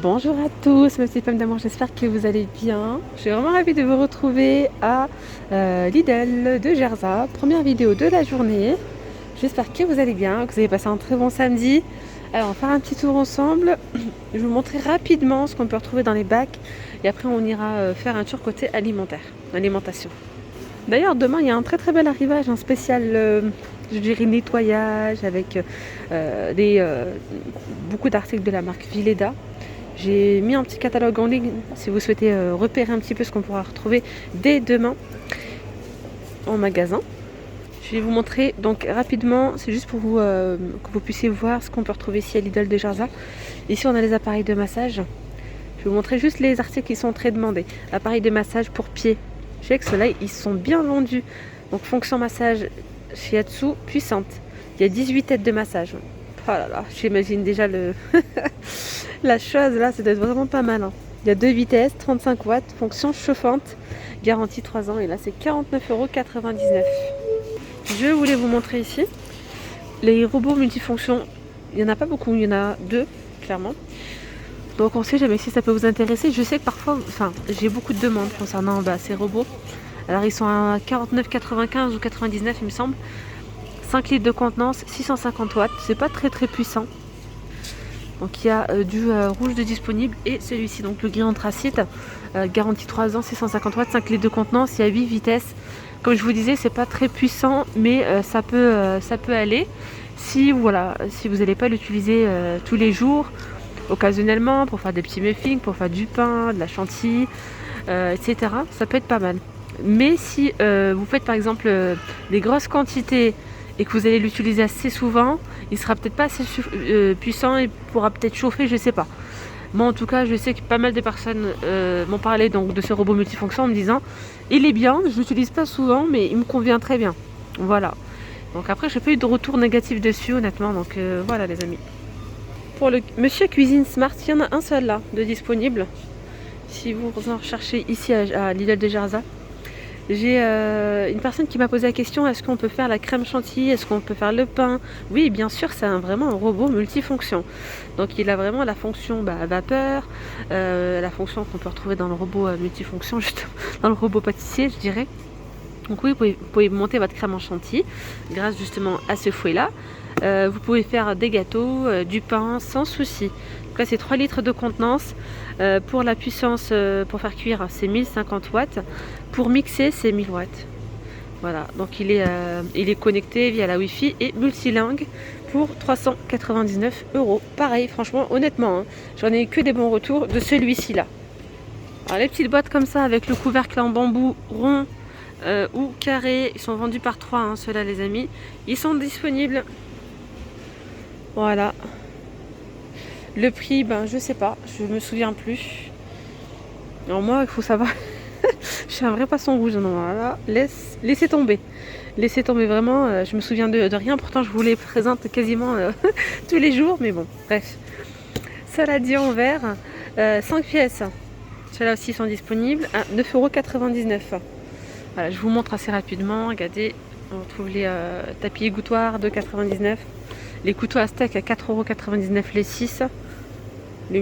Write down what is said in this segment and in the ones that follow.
Bonjour à tous, mes petites pommes d'amour, j'espère que vous allez bien. Je suis vraiment ravie de vous retrouver à Lidl de Gerza. Première vidéo de la journée. J'espère que vous allez bien, que vous avez passé un très bon samedi. Alors on va faire un petit tour ensemble. Je vais vous montrer rapidement ce qu'on peut retrouver dans les bacs. Et après on ira faire un tour côté alimentation. D'ailleurs demain il y a un très bel arrivage, un spécial je dirais nettoyage avec beaucoup d'articles de la marque Vileda. J'ai mis un petit catalogue en ligne si vous souhaitez repérer un petit peu ce qu'on pourra retrouver dès demain en magasin. Je vais vous montrer donc rapidement, c'est juste pour vous que vous puissiez voir ce qu'on peut retrouver ici à Lidl de Gerza. Ici on a les appareils de massage. Je vais vous montrer juste les articles qui sont très demandés. Appareils de massage pour pieds. Je sais que ceux-là ils sont bien vendus. Donc fonction massage Shiatsu puissante. Il y a 18 têtes de massage. Oh là là, j'imagine déjà la chose là, ça doit être vraiment pas mal. Il y a 2 vitesses, 35 watts, fonction chauffante, garantie 3 ans et là c'est 49,99 €. Je voulais vous montrer ici les robots multifonctions. Il n'y en a pas beaucoup, il y en a 2 clairement. Donc on sait jamais si ça peut vous intéresser. Je sais que parfois, j'ai beaucoup de demandes concernant ces robots. Alors ils sont à 49,95 ou 99 il me semble. 5 litres de contenance, 650 watts, c'est pas très puissant. Donc il y a du rouge de disponible et celui-ci, donc le gris anthracite, garantie 3 ans, 650 watts, 5 litres de contenance, il y a 8 vitesses. Comme je vous disais, c'est pas très puissant, mais ça peut aller. Si vous n'allez pas l'utiliser tous les jours, occasionnellement, pour faire des petits muffins, pour faire du pain, de la chantilly, etc., ça peut être pas mal. Mais si vous faites par exemple des grosses quantités et que vous allez l'utiliser assez souvent, il sera peut-être pas assez puissant et pourra peut-être chauffer, je sais pas. Moi en tout cas, je sais que pas mal de personnes m'ont parlé donc de ce robot multifonction en me disant il est bien, je l'utilise pas souvent mais il me convient très bien. Voilà. Donc après j'ai pas eu de retour négatif dessus honnêtement, donc voilà les amis. Pour le Monsieur Cuisine Smart, il y en a un seul là de disponible. Si vous en recherchez ici à Lidl de Gerza. J'ai une personne qui m'a posé la question, est-ce qu'on peut faire la crème chantilly, est-ce qu'on peut faire le pain? Oui, bien sûr, c'est vraiment un robot multifonction. Donc il a vraiment la fonction vapeur, la fonction qu'on peut retrouver dans le robot multifonction, justement, dans le robot pâtissier, je dirais. Donc oui, vous pouvez monter votre crème en chantilly grâce justement à ce fouet-là. Vous pouvez faire des gâteaux, du pain sans souci. Donc là, c'est 3 litres de contenance. Pour la puissance, pour faire cuire, c'est 1050 watts. Pour mixer, c'est 1000 watts. Voilà, donc il est connecté via la Wi-Fi et multilingue pour 399 €. Pareil, franchement, honnêtement, j'en ai que des bons retours de celui-ci là. Alors les petites boîtes comme ça avec le couvercle en bambou rond ou carré, ils sont vendus par 3, ceux-là les amis. Ils sont disponibles. Voilà. Le prix, je sais pas, je me souviens plus. Alors moi, il faut savoir, je suis un vrai poisson rouge. Non, voilà, laissez tomber. Laissez tomber vraiment, je me souviens de rien. Pourtant, je vous les présente quasiment tous les jours. Mais bon, bref. Saladier en verre, 5 pièces. Ceux-là aussi sont disponibles à 9,99 €. Voilà, je vous montre assez rapidement. Regardez, on retrouve les tapis égouttoirs, 2,99 €. Les couteaux à steak à 4,99 € les 6. Le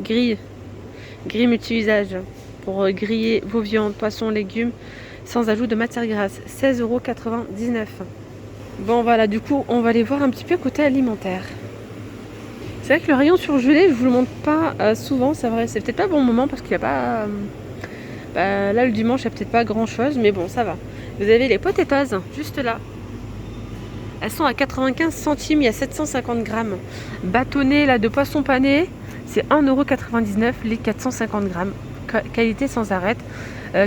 grille multi-usage pour griller vos viandes, poissons, légumes sans ajout de matière grasse, 16,99 €. Bon voilà, du coup on va aller voir un petit peu côté alimentaire. C'est vrai que le rayon surgelé, je vous le montre pas souvent, c'est vrai, c'est peut-être pas bon moment parce qu'il n'y a pas là le dimanche il n'y a peut-être pas grand chose, mais bon ça va. Vous avez les potatoes juste là. Elles sont à 95 centimes, il y a 750 grammes. Bâtonnet là, de poisson pané, c'est 1,99 € les 450 grammes. Qualité sans arrêt.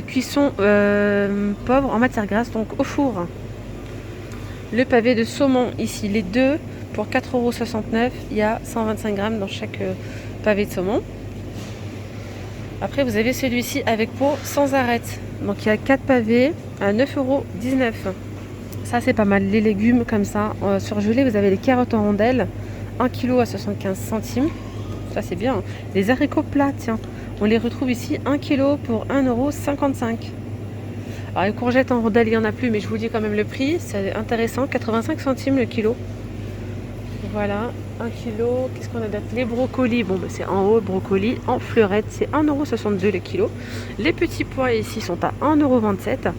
Cuisson pauvre en matière grasse, donc au four. Le pavé de saumon, ici les deux, pour 4,69 €. Il y a 125 grammes dans chaque pavé de saumon. Après, vous avez celui-ci avec peau sans arrêt. Donc il y a 4 pavés à 9,19 €. Ça c'est pas mal, les légumes comme ça, surgelés, vous avez les carottes en rondelles, 1 kg à 75 centimes, ça c'est bien. Les haricots plats, tiens, on les retrouve ici, 1 kg pour 1,55 €. Alors les courgettes en rondelles, il n'y en a plus, mais je vous dis quand même le prix, c'est intéressant, 85 centimes le kilo. Voilà, 1 kilo. Qu'est-ce qu'on a d'autre? Les brocolis, bon, bah, c'est en haut, brocoli en fleurette, c'est 1,62 € le kilo. Les petits pois ici sont à 1,27 €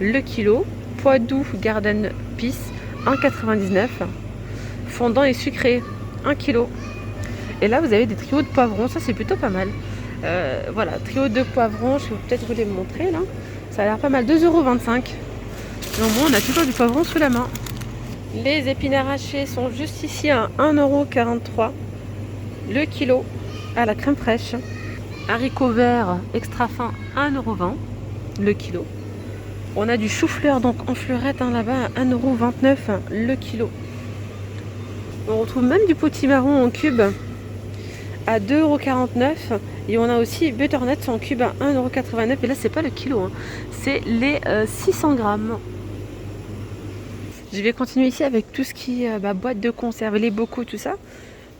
le kilo. Pois doux Garden Peace, 1,99 €. Fondant et sucré, 1 kilo. Et là, vous avez des trios de poivrons, ça c'est plutôt pas mal. Voilà, trio de poivrons, je vais peut-être vous les montrer là. Ça a l'air pas mal, 2,25 €. Et au moins, on a toujours du poivron sous la main. Les épinards hachés sont juste ici à 1,43 € le kilo à la crème fraîche. Haricots verts extra fins, 1,20 € le kilo. On a du chou-fleur donc en fleurette là-bas à 1,29 € le kilo. On retrouve même du potimarron en cube à 2,49 € et on a aussi butternut en cube à 1,89 € et là c'est pas le kilo, hein. C'est les 600 grammes. Je vais continuer ici avec tout ce qui est boîte de conserve, les bocaux, tout ça.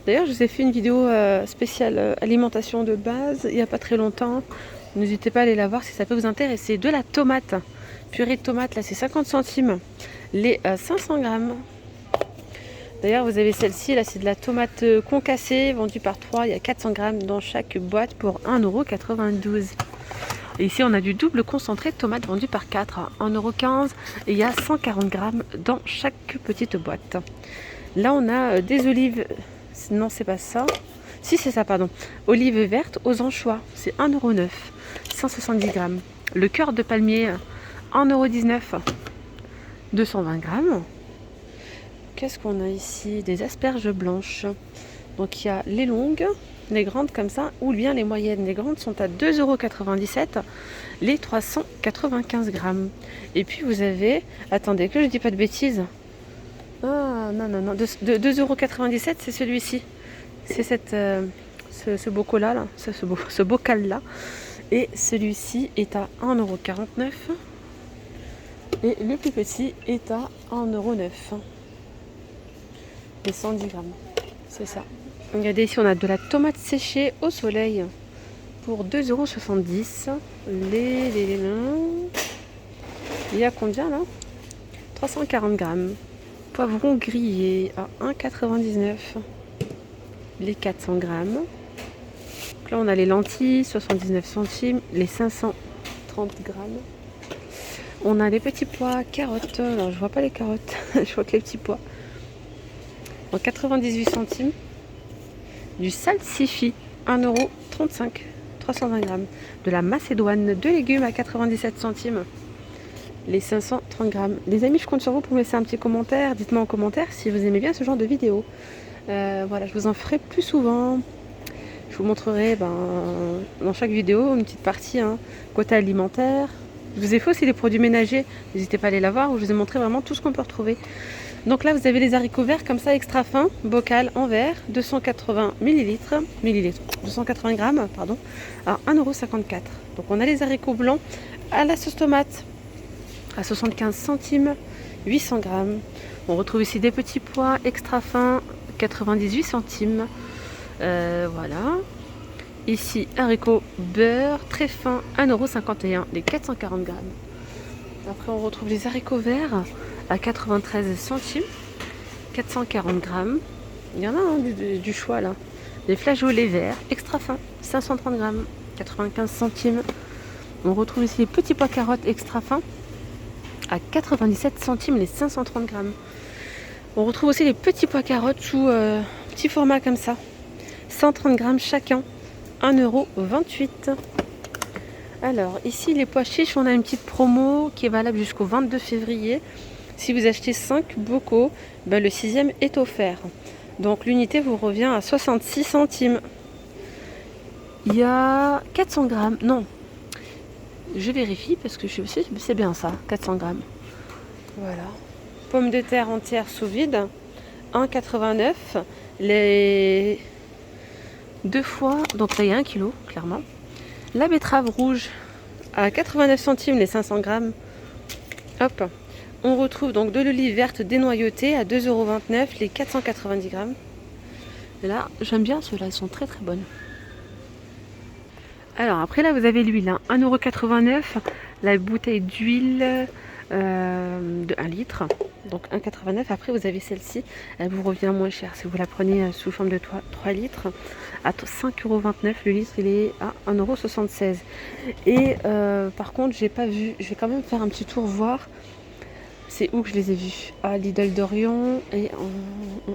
D'ailleurs, je vous ai fait une vidéo spéciale alimentation de base il n'y a pas très longtemps. N'hésitez pas à aller la voir si ça peut vous intéresser. De la tomate, purée de tomate, là c'est 50 centimes, les 500 grammes. D'ailleurs, vous avez celle-ci, là c'est de la tomate concassée, vendue par 3, il y a 400 grammes dans chaque boîte pour 1,92 €. Et ici, on a du double concentré de tomates vendu par 4 à 1,15 € et il y a 140 grammes dans chaque petite boîte. Là, on a des olives, non, c'est pas ça. Si, c'est ça, pardon. Olives vertes aux anchois, c'est 1,09 €, 170 grammes. Le cœur de palmier, 1,19 €, 220 grammes. Qu'est-ce qu'on a ici? Des asperges blanches. Donc, il y a les longues, les grandes comme ça, ou bien les moyennes. Les grandes sont à 2,97 €, les 395 grammes. Et puis vous avez, attendez que je dis pas de bêtises. Ah non, 2,97 €, c'est celui-ci. C'est ce bocal là, ce bocal là. Et celui-ci est à 1,49 € et le plus petit est à 1,09 €. Les 110 grammes, c'est ça. Regardez ici, on a de la tomate séchée au soleil pour 2,70 €. Il y a combien là? 340 grammes. Poivron grillé à 1,99 €. Les 400 grammes. Donc là, on a les lentilles, 79 centimes. Les 530 grammes. On a les petits pois, carottes. Alors, je vois pas les carottes. Je vois que les petits pois. En 98 centimes. Du salsifis, 1,35 €, 320 grammes. De la macédoine, 2 légumes à 97 centimes. Les 530 grammes. Les amis, je compte sur vous pour me laisser un petit commentaire. Dites-moi en commentaire si vous aimez bien ce genre de vidéo. Voilà, je vous en ferai plus souvent. Je vous montrerai dans chaque vidéo une petite partie, côté alimentaire. Je vous ai fait aussi des produits ménagers. N'hésitez pas à aller la voir où je vous ai montré vraiment tout ce qu'on peut retrouver. Donc là, vous avez les haricots verts comme ça, extra fins, bocal en verre, 280 millilitres, 280 grammes, pardon, à 1,54 €. Donc on a les haricots blancs à la sauce tomate à 75 centimes, 800 grammes. On retrouve ici des petits pois extra fins, 98 centimes. Voilà. Ici, haricots beurre très fin, 1,51 €, les 440 grammes. Après, on retrouve les haricots verts à 93 centimes, 440 grammes. Il y en a du choix là. Les flageolets verts, extra fins, 530 grammes, 95 centimes. On retrouve ici les petits pois carottes extra fins à 97 centimes, les 530 grammes. On retrouve aussi les petits pois carottes sous petit format comme ça, 130 grammes chacun, 1,28 €. Alors ici les pois chiches, on a une petite promo qui est valable jusqu'au 22 février. Si vous achetez 5 bocaux, le 6e est offert. Donc l'unité vous revient à 66 centimes. Il y a 400 grammes. Non, je vérifie parce que c'est bien ça, 400 grammes. Voilà. Pommes de terre entières sous vide, 1,89 €. Les 2 fois, donc là il y a 1 kg, clairement. La betterave rouge à 89 centimes, les 500 grammes. Hop. On retrouve donc de l'olive verte dénoyautée à 2,29 €, les 490 grammes. Et là, j'aime bien ceux-là, ils sont très très bonnes. Alors après là, vous avez l'huile, 1,89 €, la bouteille d'huile de 1 litre. Donc 1,89. Après vous avez celle-ci, elle vous revient moins cher si vous la prenez sous forme de 3 litres à 5,29 €. Le litre il est à 1,76 €. Et par contre j'ai pas vu, je vais quand même faire un petit tour voir. C'est où que je les ai vus? À Lidl d'Orion et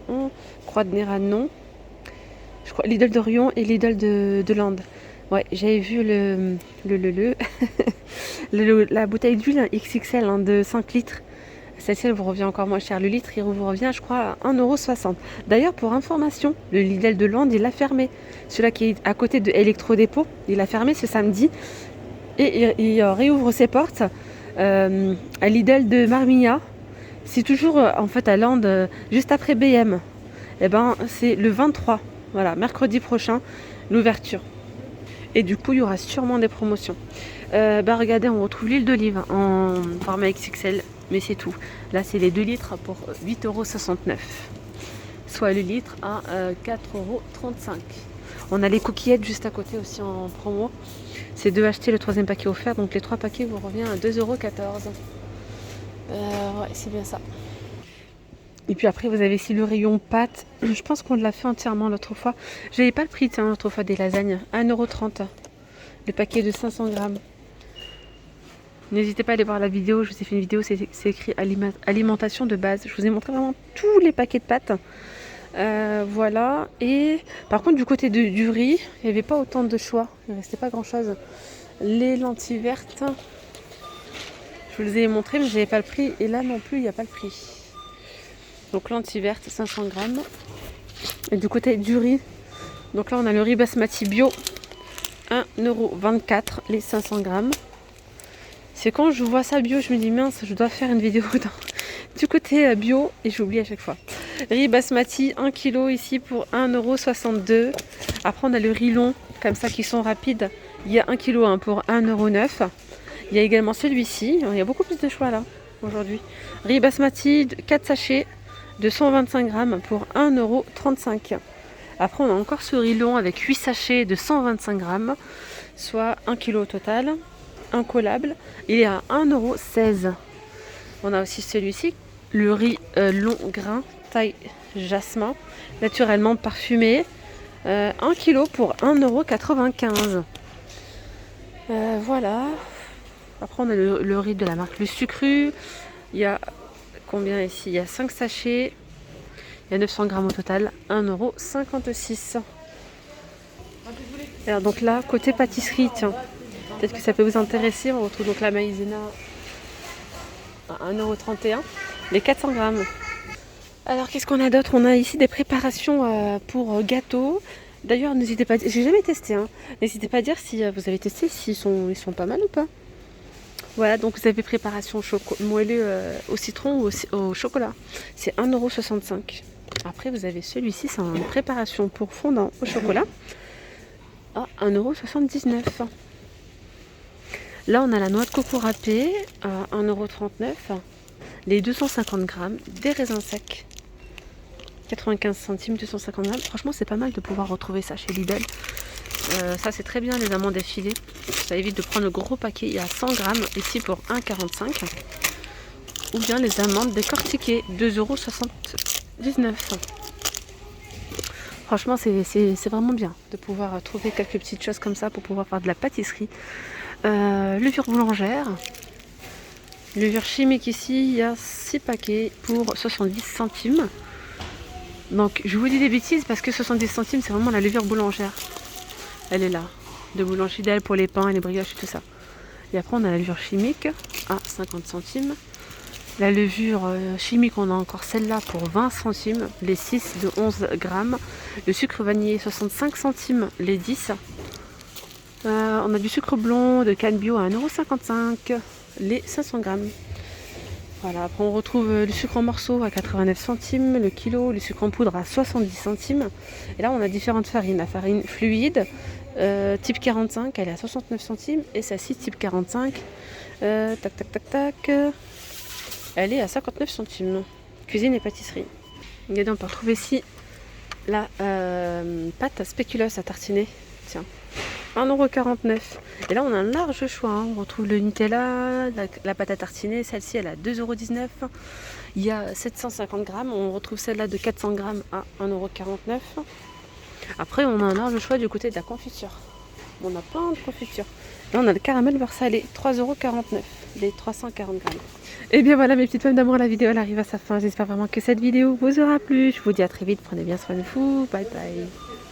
en Croix de Néra, non. Je crois Lidl d'Orion et Lidl de Land. Ouais, j'avais vu la bouteille d'huile XXL hein, de 5 litres. Celle-ci, elle vous revient encore moins cher. Le litre, il vous revient, je crois, à 1,60 €. D'ailleurs, pour information, le Lidl de Land, il a fermé. Celui-là qui est à côté de Electrodépôt, il a fermé ce samedi. Et il réouvre ses portes à Lidl de Marmilla. C'est toujours, en fait, à Land, juste après BM. Et ben, c'est le 23. Voilà, mercredi prochain, l'ouverture. Et du coup, il y aura sûrement des promotions. Regardez, on retrouve l'huile d'olive en format XXL, mais c'est tout. Là, c'est les 2 litres pour 8,69 €. Soit le litre à 4,35 €. On a les coquillettes juste à côté aussi en promo. C'est 2 achetés, le 3e paquet offert. Donc les 3 paquets vous revient à 2,14 €. Ouais, c'est bien ça. Et puis après, vous avez ici le rayon pâtes. Je pense qu'on l'a fait entièrement l'autre fois. J'avais pas le prix, tiens, l'autre fois des lasagnes. 1,30 €. Le paquet de 500 grammes. N'hésitez pas à aller voir la vidéo. Je vous ai fait une vidéo, c'est écrit alimentation de base. Je vous ai montré vraiment tous les paquets de pâtes. Voilà. Et par contre, du côté du riz, il n'y avait pas autant de choix. Il ne restait pas grand-chose. Les lentilles vertes, je vous les ai montrées, mais je n'avais pas le prix. Et là non plus, il n'y a pas le prix. Donc lentilles vertes, 500 grammes. Et du côté du riz, donc là on a le riz basmati bio, 1,24 € les 500 grammes. C'est quand je vois ça bio, je me dis mince, je dois faire une vidéo du côté bio et j'oublie à chaque fois. Riz basmati, 1 kg ici pour 1,62 €. Après on a le riz long, comme ça qui sont rapides. Il y a 1 kg pour 1,09 €. Il y a également celui-ci, il y a beaucoup plus de choix là aujourd'hui. Riz basmati, 4 sachets de 125 grammes pour 1,35 €. Après, on a encore ce riz long avec 8 sachets de 125 grammes, soit 1 kg au total, incollable. Il est à 1,16 €. On a aussi celui-ci, le riz long grain, taille jasmin, naturellement parfumé, 1 kg pour 1,95 €. Voilà. Après, on a le riz de la marque Le Sucru. Il y a combien ici? Il y a 5 sachets. Il y a 900 grammes au total. 1,56 €. Alors donc là, côté pâtisserie, tiens. Peut-être que ça peut vous intéresser. On retrouve donc la maïzena à 1,31 €. Les 400 grammes. Alors qu'est-ce qu'on a d'autre? On a ici des préparations pour gâteaux. D'ailleurs, n'hésitez pas à dire, j'ai jamais testé. Hein. N'hésitez pas à dire si vous avez testé, s'ils sont pas mal ou pas. Voilà, donc vous avez préparation moelleux au citron ou au chocolat. C'est 1,65 €. Après, vous avez celui-ci, c'est une préparation pour fondant au chocolat à 1,79 €. Là, on a la noix de coco râpée à 1,39 €. Les 250 grammes, des raisins secs. 95 centimes, 250 grammes. Franchement, c'est pas mal de pouvoir retrouver ça chez Lidl. Ça, c'est très bien, les amandes effilées. Ça évite de prendre le gros paquet. Il y a 100 grammes ici pour 1,45 €. Ou bien les amandes décortiquées, 2,79 €. Franchement, c'est vraiment bien de pouvoir trouver quelques petites choses comme ça pour pouvoir faire de la pâtisserie. Levure boulangère. Levure chimique ici, il y a 6 paquets pour 70 centimes. Donc, je vous dis des bêtises parce que 70 centimes, c'est vraiment la levure boulangère. Elle est là, de boulangerie idéale pour les pains et les brioches et tout ça. Et après, on a la levure chimique à 50 centimes. La levure chimique, on a encore celle-là pour 20 centimes, les 6 de 11 grammes. Le sucre vanillé, 65 centimes, les 10. On a du sucre blond de canne bio à 1,55 €, les 500 grammes. Voilà, après on retrouve le sucre en morceaux à 89 centimes le kilo, le sucre en poudre à 70 centimes. Et là, on a différentes farines. La farine fluide, type 45, elle est à 69 centimes. Et celle-ci, type 45, elle est à 59 centimes. Cuisine et pâtisserie. Regardez, on peut retrouver ici la pâte spéculoos à tartiner. Tiens, 1,49 €. Et là, on a un large choix, hein. On retrouve le Nutella, la pâte à tartiner. Celle-ci, elle a 2,19 €. Il y a 750 grammes. On retrouve celle-là de 400 grammes à 1,49 €. Après, on a un large choix du côté de la confiture. On a plein de confitures. Là, on a le caramel beurre salé, 3,49 €, les 340 grammes. Et bien voilà, mes petites femmes d'amour, la vidéo elle arrive à sa fin. J'espère vraiment que cette vidéo vous aura plu. Je vous dis à très vite. Prenez bien soin de vous. Bye bye.